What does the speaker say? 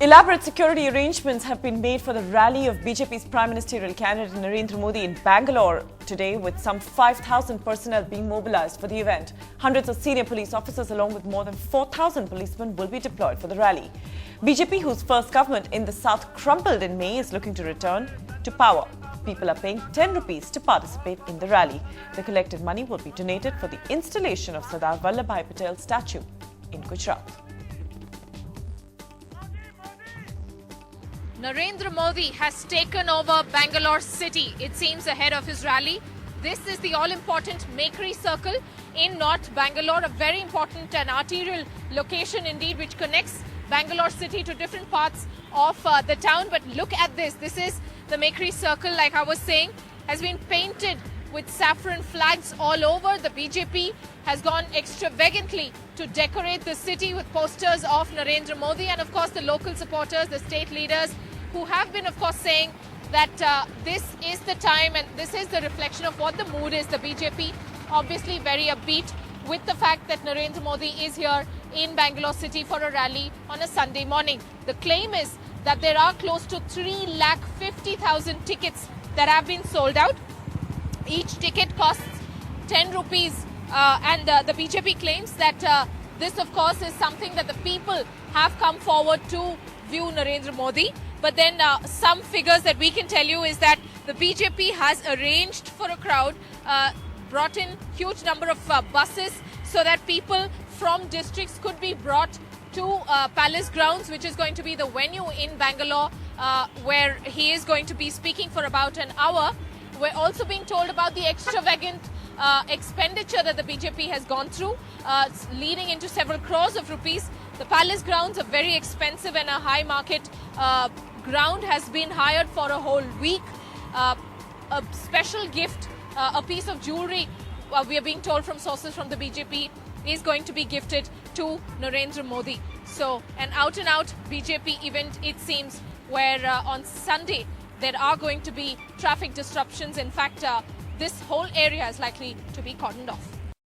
Elaborate security arrangements have been made for the rally of BJP's Prime Ministerial candidate Narendra Modi in Bangalore today, with some 5,000 personnel being mobilized for the event. Hundreds of senior police officers along with more than 4,000 policemen will be deployed for the rally. BJP, whose first government in the south crumbled in May, is looking to return to power. People are paying 10 rupees to participate in the rally. The collected money will be donated for the installation of Sardar Vallabhbhai Patel's statue in Gujarat. Narendra Modi has taken over Bangalore city, it seems, ahead of his rally. This is the all-important Mekri Circle in North Bangalore, a very important and arterial location indeed, which connects Bangalore city to different parts of the town. But look at this. This is the Mekri Circle, like I was saying, has been painted with saffron flags all over. The BJP has gone extravagantly to decorate the city with posters of Narendra Modi, and of course the local supporters, the state leaders, who have been of course saying that this is the time and this is the reflection of what the mood is. The BJP obviously very upbeat with the fact that Narendra Modi is here in Bangalore city for a rally on a Sunday morning. The claim is that there are close to 350,000 tickets that have been sold out. Each ticket costs 10 rupees and the BJP claims that this of course is something that the people have come forward to view Narendra Modi. But then some figures that we can tell you is that the BJP has arranged for a crowd, brought in huge number of buses so that people from districts could be brought to Palace Grounds, which is going to be the venue in Bangalore where he is going to be speaking for about an hour. We're also being told about the extravagant expenditure that the BJP has gone through, leading into several crores of rupees. The Palace Grounds, a very expensive and a high market ground, has been hired for a whole week. A special gift, a piece of jewelry, we are being told from sources from the BJP, is going to be gifted to Narendra Modi. So an out-and-out BJP event, it seems, where on Sunday there are going to be traffic disruptions. In fact, this whole area is likely to be cordoned off.